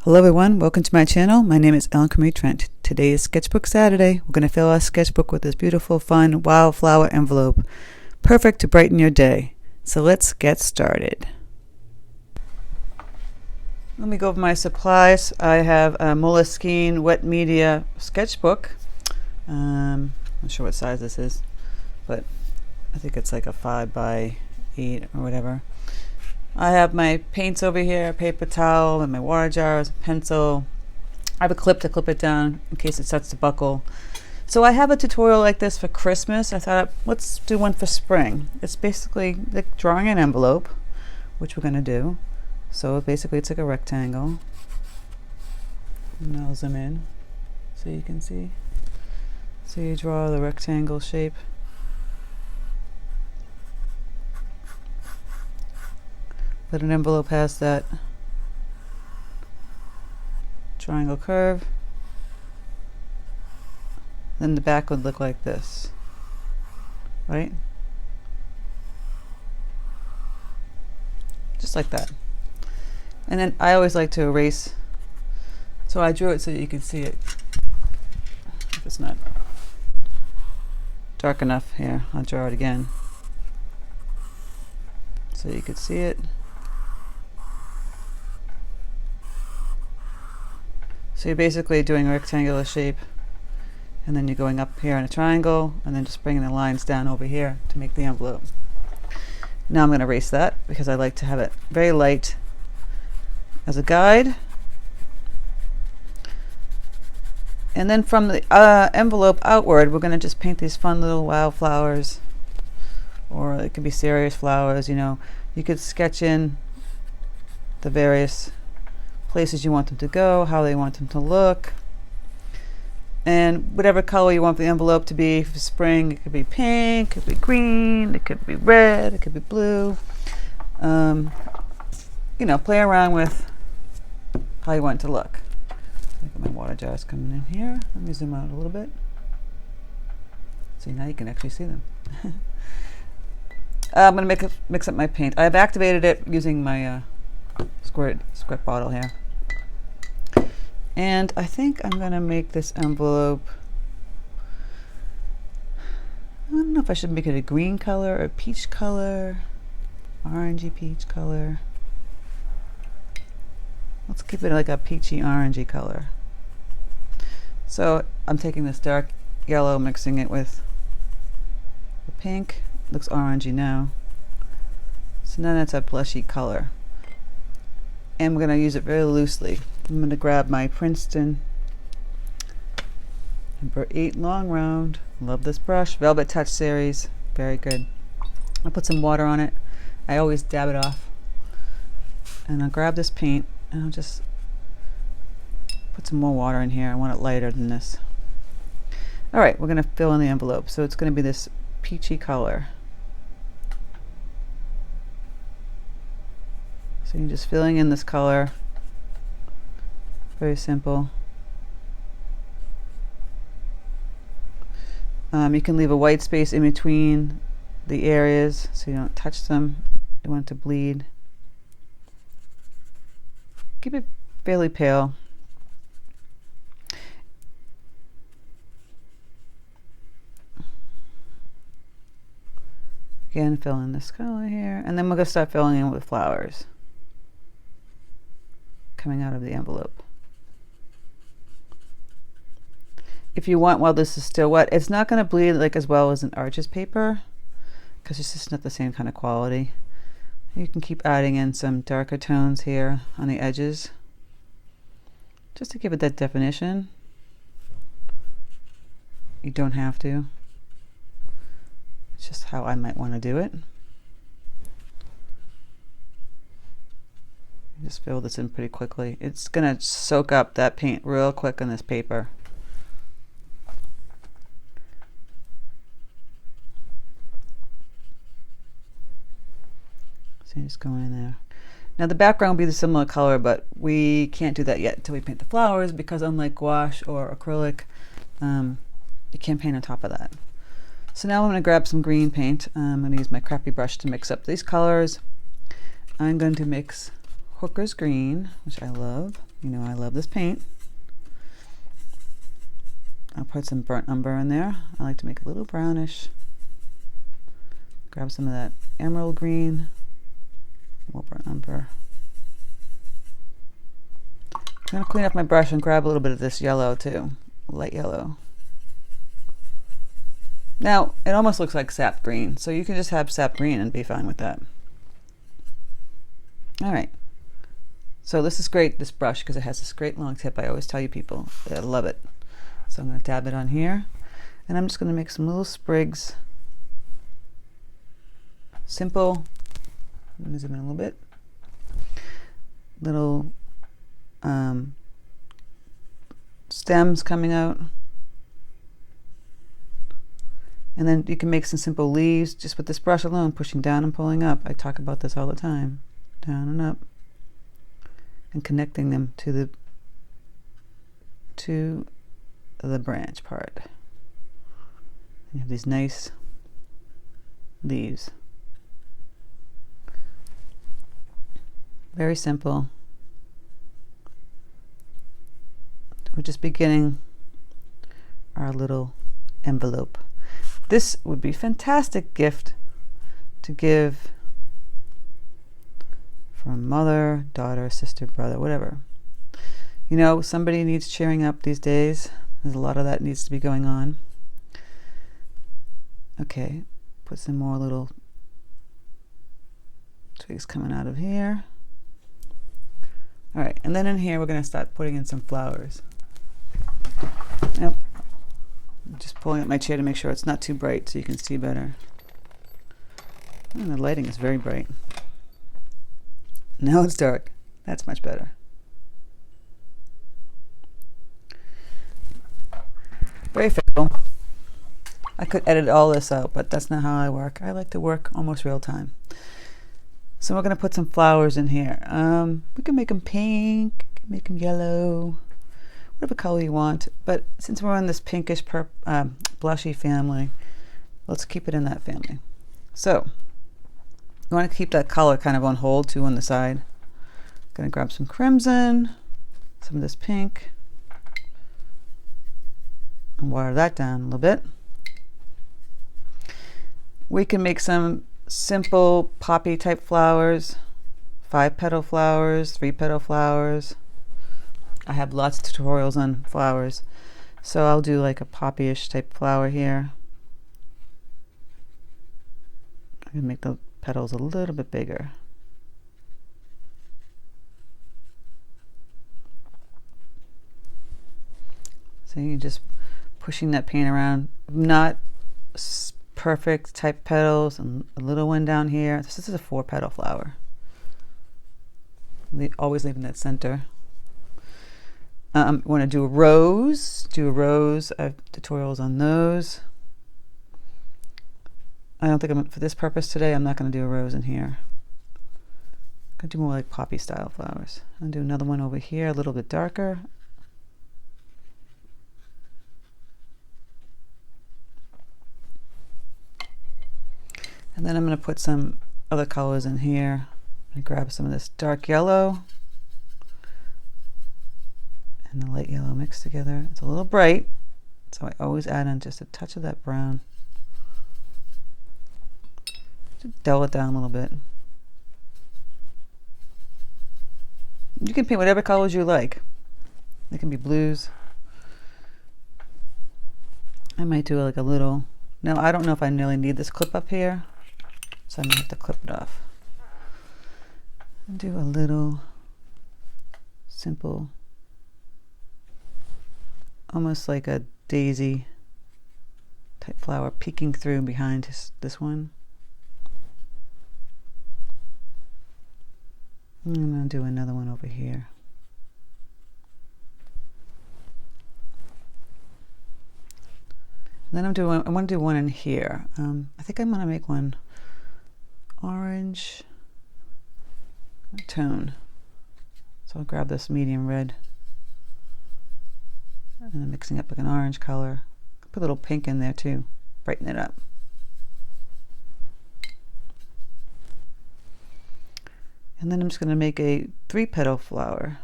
Hello everyone, welcome to my channel. My name is Crimi-trent. Today is Sketchbook Saturday. We're going to fill our sketchbook with this beautiful, fun wildflower envelope. Perfect to brighten your day. So let's get started. Let me go over my supplies. I have a Moleskine wet media sketchbook. I'm not sure what size this is, but I think it's like a 5 by 8 or whatever. I have my paints over here, paper towel, and my water jars, pencil. I have a clip to clip it down in case it starts to buckle. So I have a tutorial like this for Christmas. I thought, let's do one for spring. It's basically like drawing an envelope, which we're going to do. So basically it's like a rectangle. And I'll zoom in so you can see. So you draw the rectangle shape. But an envelope has that triangle curve. Then the back would look like this, right? Just like that. And then I always like to erase, so I drew it so you can see it. If it's not dark enough here, I'll draw it again so you could see it. So you're basically doing a rectangular shape, and then you're going up here in a triangle, and then just bringing the lines down over here to make the envelope. Now I'm going to erase that because I like to have it very light as a guide. And then from the envelope outward, we're going to just paint these fun little wildflowers, or it could be serious flowers. You know, you could sketch in the various places you want them to go, how they want them to look, and whatever color you want the envelope to be. For spring, it could be pink, it could be green, it could be red, it could be blue. You know, play around with how you want it to look. Look at my water jars coming in here. Let me zoom out a little bit. See, now you can actually see them. I'm going to mix up my paint. I've activated it using my squirt bottle here. And I think I'm going to make this envelope, I don't know if I should make it a green color or peach color, orangey peach color. Let's keep it like a peachy orangey color. So I'm taking this dark yellow, mixing it with the pink. It looks orangey now. So now that's a blushy color. And we're going to use it very loosely. I'm going to grab my Princeton number 8 long round. Love this brush. Velvet Touch series. Very good. I'll put some water on it. I always dab it off. And I'll grab this paint and I'll just put some more water in here. I want it lighter than this. Alright, we're going to fill in the envelope. So it's going to be this peachy color. So you're just filling in this color. Very simple. You can leave a white space in between the areas so you don't touch them. You want it to bleed. Keep it fairly pale. Again, fill in this color here, and then we're going to start filling in with flowers coming out of the envelope. If you want, while this is still wet, it's not going to bleed like as well as an Arches paper because it's just not the same kind of quality. You can keep adding in some darker tones here on the edges just to give it that definition. You don't have to. It's just how I might want to do it. Just fill this in pretty quickly. It's going to soak up that paint real quick on this paper. So you just go in there. Now the background will be the similar color, but we can't do that yet until we paint the flowers because unlike gouache or acrylic, you can't paint on top of that. So now I'm going to grab some green paint. I'm going to use my crappy brush to mix up these colors. I'm going to mix Hooker's Green, which I love. You know I love this paint. I'll put some burnt umber in there. I like to make it a little brownish. Grab some of that emerald green, more burnt umber. I'm going to clean up my brush and grab a little bit of this yellow too, light yellow. Now, it almost looks like sap green, so you can just have sap green and be fine with that. All right. So this is great, this brush, because it has this great long tip. I always tell you people, I love it. So I'm going to dab it on here, and I'm just going to make some little sprigs. Simple. Let me zoom in a little bit. Little stems coming out. And then you can make some simple leaves just with this brush alone, pushing down and pulling up. I talk about this all the time. Down and up. And connecting them to the branch part. And you have these nice leaves. Very simple. We're just beginning our little envelope. This would be a fantastic gift to give from mother, daughter, sister, brother, whatever. You know, somebody needs cheering up these days. There's a lot of that needs to be going on. Okay, put some more little twigs coming out of here. All right, and then in here we're going to start putting in some flowers. Yep. I'm just pulling up my chair to make sure it's not too bright so you can see better. And the lighting is very bright. Now it's dark. That's much better. Very fickle. I could edit all this out, but that's not how I work. I like to work almost real time. So we're going to put some flowers in here. We can make them pink, make them yellow, whatever color you want. But since we're on this pinkish blushy family, let's keep it in that family. So you want to keep that color kind of on hold too on the side. Going to grab some crimson, some of this pink, and water that down a little bit. We can make some simple poppy type flowers, 5-petal flowers, 3-petal flowers. I have lots of tutorials on flowers, so I'll do like a poppy-ish type flower here. I can make the petals a little bit bigger. So you're just pushing that paint around, not perfect type petals, and a little one down here. This is a 4-petal flower. Always leaving that center. Want to do a rose. I have tutorials on those. I don't think for this purpose today, I'm not going to do a rose in here. I'm going to do more like poppy style flowers. I'm going to do another one over here, a little bit darker. And then I'm going to put some other colors in here. I'm going to grab some of this dark yellow and the light yellow mixed together. It's a little bright, so I always add in just a touch of that brown. Just dull it down a little bit. You can paint whatever colors you like. They can be blues. I might do like a little. Now I don't know if I really need this clip up here, so I'm gonna have to clip it off. And do a little simple, almost like a daisy type flower peeking through behind this one. And I'm going to do another one over here. And then I want to do one in here. I think I'm going to make one orange tone. So I'll grab this medium red. And I'm mixing up like an orange color. Put a little pink in there too, brighten it up. And then I'm just going to make a 3-petal flower.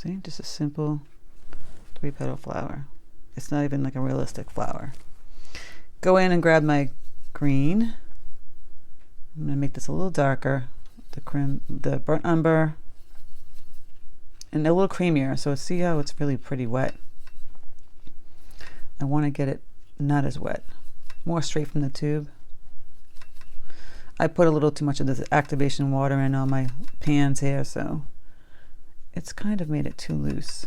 See, just a simple 3-petal flower. It's not even like a realistic flower. Go in and grab my green. I'm going to make this a little darker. The burnt umber, and a little creamier. So see how it's really pretty wet. I want to get it not as wet, more straight from the tube. I put a little too much of this activation water in all my pans here, so it's kind of made it too loose.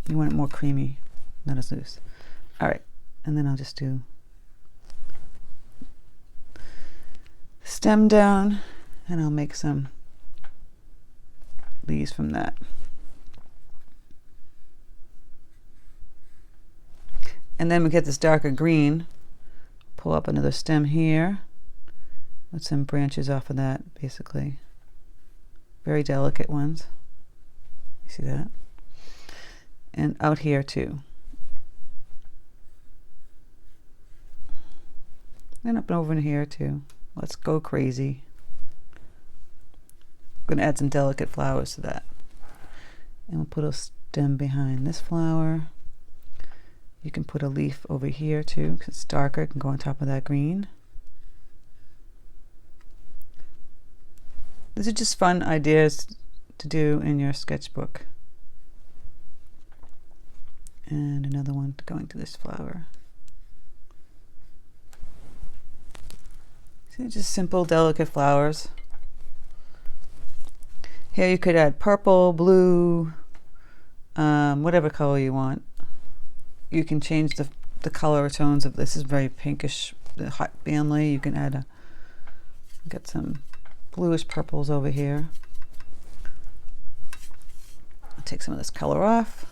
You want it more creamy, not as loose. All right, and then I'll just do stem down, and I'll make some leaves from that. And then we get this darker green. Pull up another stem here with some branches off of that, basically. Very delicate ones. You see that? And out here too. And up and over in here too. Let's go crazy. I'm going to add some delicate flowers to that. And we'll put a stem behind this flower. You can put a leaf over here too, because it's darker. It can go on top of that green. These are just fun ideas to do in your sketchbook. And another one going to this flower. See, just simple, delicate flowers. Here you could add purple, blue, whatever color you want. You can change the color tones of this. Is very pinkish, the hot family. You can add get some bluish purples over here. I'll take some of this color off.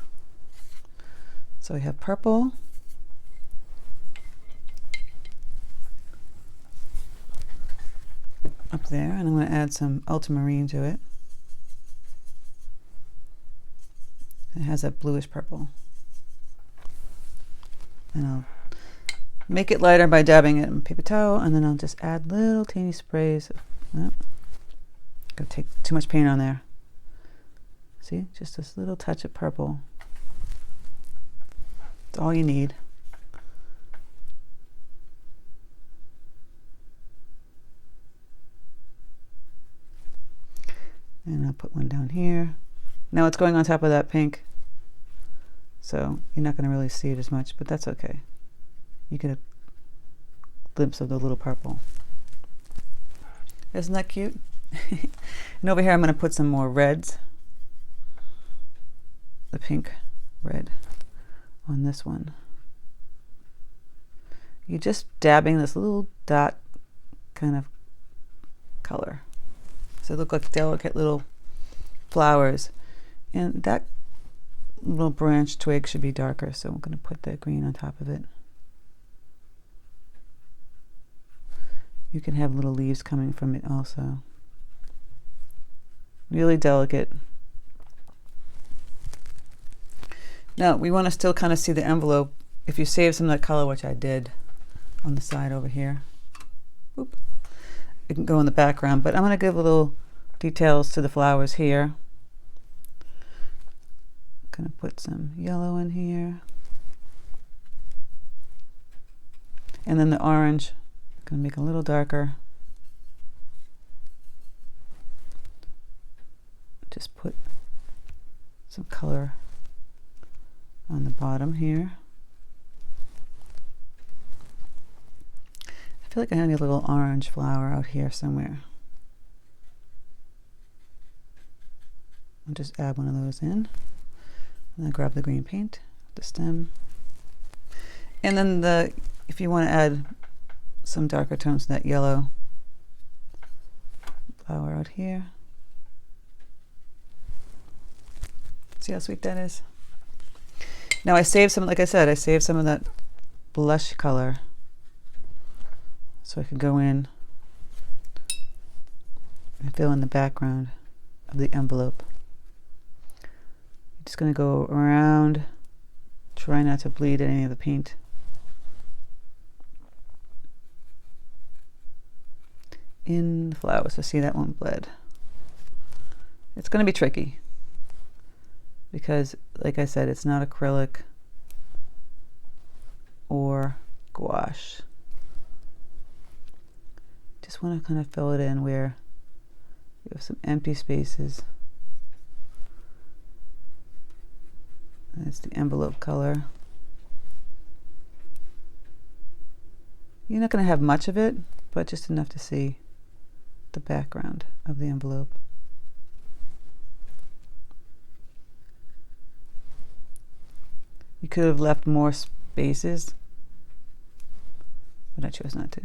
So we have purple. Up there, and I'm going to add some ultramarine to it. It has that bluish purple. And I'll make it lighter by dabbing it in paper towel, and then I'll just add little teeny sprays. Oh, gonna take too much paint on there. See, just this little touch of purple. That's all you need. And I'll put one down here. Now it's going on top of that pink, so you're not going to really see it as much, but that's okay. You get a glimpse of the little purple. Isn't that cute? And over here I'm going to put some more reds. The pink red on this one. You're just dabbing this little dot kind of color. So they look like delicate little flowers. And that little branch twig should be darker, so I'm going to put that green on top of it. You can have little leaves coming from it also. Really delicate. Now we want to still kind of see the envelope. If you save some of that color, which I did on the side over here, whoop, it can go in the background, but I'm going to give little details to the flowers here. I'm going to put some yellow in here. And then the orange, I'm going to make a little darker. Just put some color on the bottom here. I feel like I have a little orange flower out here somewhere. I'll just add one of those in. And then grab the green paint, the stem. And then if you want to add some darker tones to that yellow flower out here. See how sweet that is? Now I saved some, like I said, I saved some of that blush color so I could go in and fill in the background of the envelope. Just going to go around, try not to bleed any of the paint. In the flowers, so see that one bled. It's going to be tricky because, like I said, it's not acrylic or gouache. Just want to kind of fill it in where you have some empty spaces. That's the envelope color. You're not going to have much of it, but just enough to see the background of the envelope. You could have left more spaces, but I chose not to.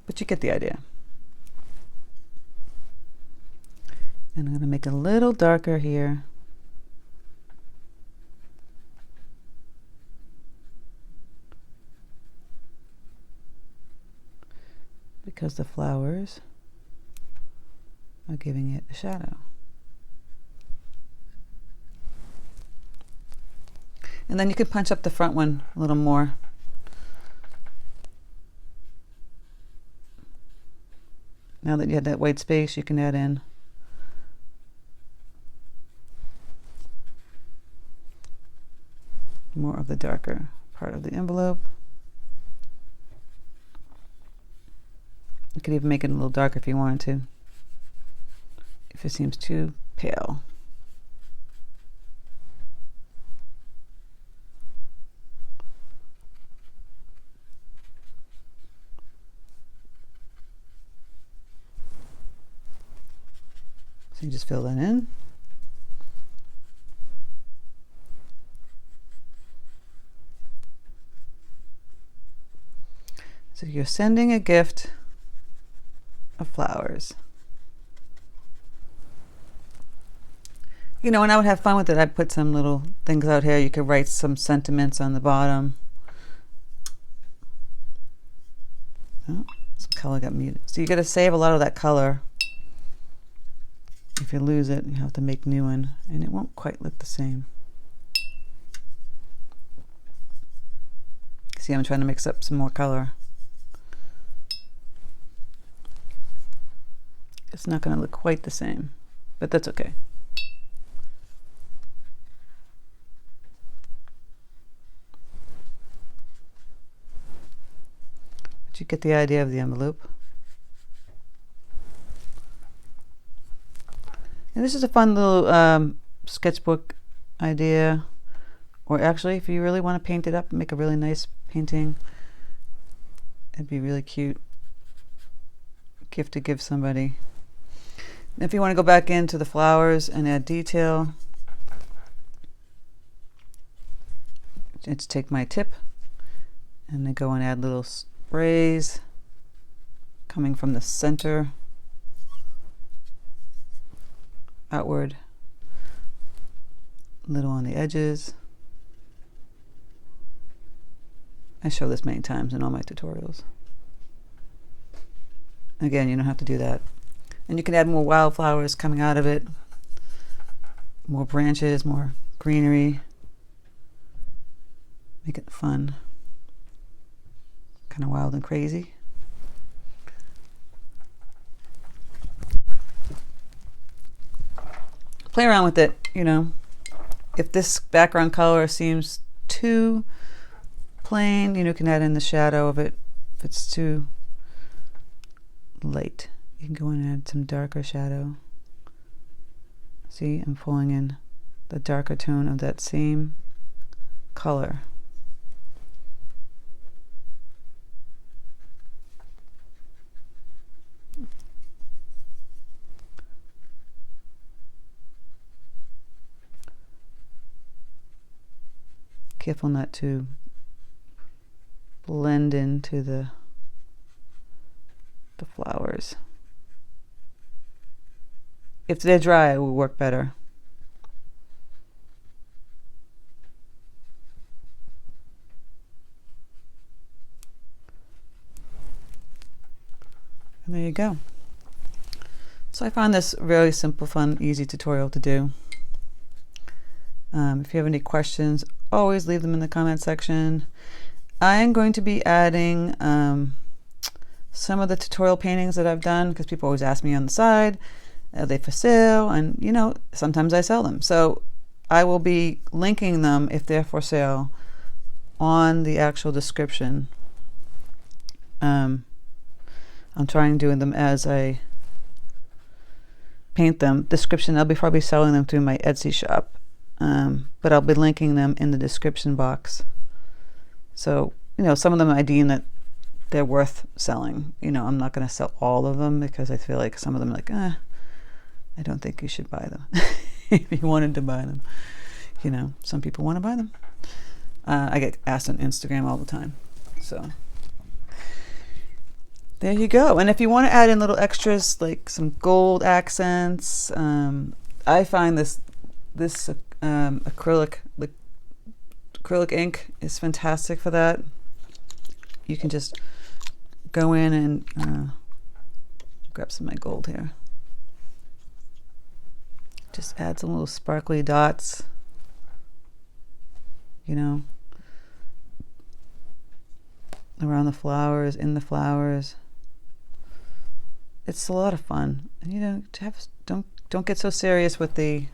But you get the idea. And I'm going to make it a little darker here. Because the flowers are giving it a shadow. And then you can punch up the front one a little more. Now that you have that white space, you can add in more of the darker part of the envelope. You could even make it a little darker if you wanted to, if it seems too pale. So you just fill that in. So you're sending a gift of flowers. You know, and I would have fun with it. I'd put some little things out here. You could write some sentiments on the bottom. Oh, some color got muted. So you got to save a lot of that color. If you lose it, you have to make new one, and it won't quite look the same. See, I'm trying to mix up some more color. It's not going to look quite the same, but that's okay. But you get the idea of the envelope. And this is a fun little sketchbook idea. Or actually, if you really want to paint it up and make a really nice painting, it'd be really cute gift to give somebody. If you want to go back into the flowers and add detail, just take my tip and then go and add little sprays coming from the center outward, little on the edges. I show this many times in all my tutorials. Again, you don't have to do that. And you can add more wildflowers coming out of it, more branches, more greenery. Make it fun, kind of wild and crazy. Play around with it, you know. If this background color seems too plain, you know, you can add in the shadow of it. If it's too light, you can go in and add some darker shadow. See, I'm pulling in the darker tone of that same color. Careful not to blend into the flowers. If they're dry, it will work better. And there you go. So I found this really simple, fun, easy tutorial to do. If you have any questions, always leave them in the comment section. I am going to be adding some of the tutorial paintings that I've done, because people always ask me on the side, are they for sale? And you know, sometimes I sell them. So I will be linking them if they're for sale on the actual description. I'm trying doing them as I paint them. Description, I'll be probably selling them through my Etsy shop, but I'll be linking them in the description box. So, you know, some of them I deem that they're worth selling. You know, I'm not going to sell all of them because I feel like some of them are like, I don't think you should buy them. If you wanted to buy them, you know, some people want to buy them. I get asked on Instagram all the time. So there you go. And if you want to add in little extras like some gold accents, I find this acrylic ink is fantastic for that. You can just go in and grab some of my gold here. Just add some little sparkly dots, you know, around the flowers, in the flowers. It's a lot of fun. And you know, don't get so serious with the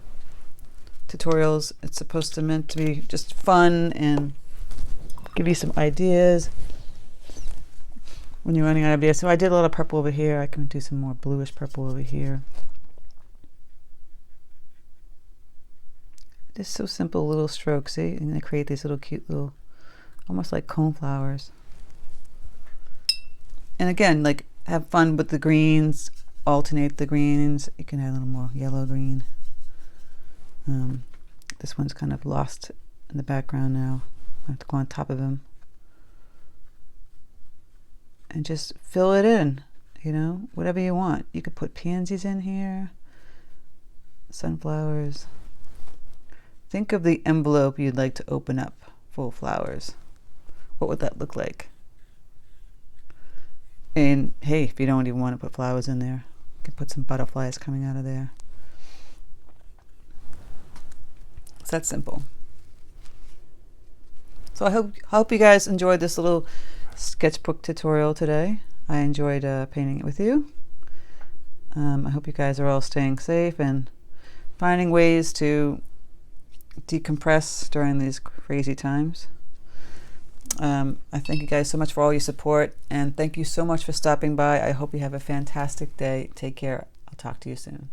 tutorials. It's supposed to meant to be just fun and give you some ideas when you're running out of ideas. So I did a lot of purple over here. I can do some more bluish purple over here. Just so simple little strokes, see? And they create these little cute little, almost like cone flowers. And again, like, have fun with the greens, alternate the greens. You can add a little more yellow green. This one's kind of lost in the background now. I have to go on top of him. And just fill it in, you know, whatever you want. You could put pansies in here, sunflowers. Think of the envelope you'd like to open up full of flowers. What would that look like? And hey, if you don't even want to put flowers in there, you can put some butterflies coming out of there. It's that simple. So I hope you guys enjoyed this little sketchbook tutorial today. I enjoyed painting it with you. I hope you guys are all staying safe and finding ways to decompress during these crazy times. I thank you guys so much for all your support, and thank you so much for stopping by. I hope you have a fantastic day. Take care. I'll talk to you soon.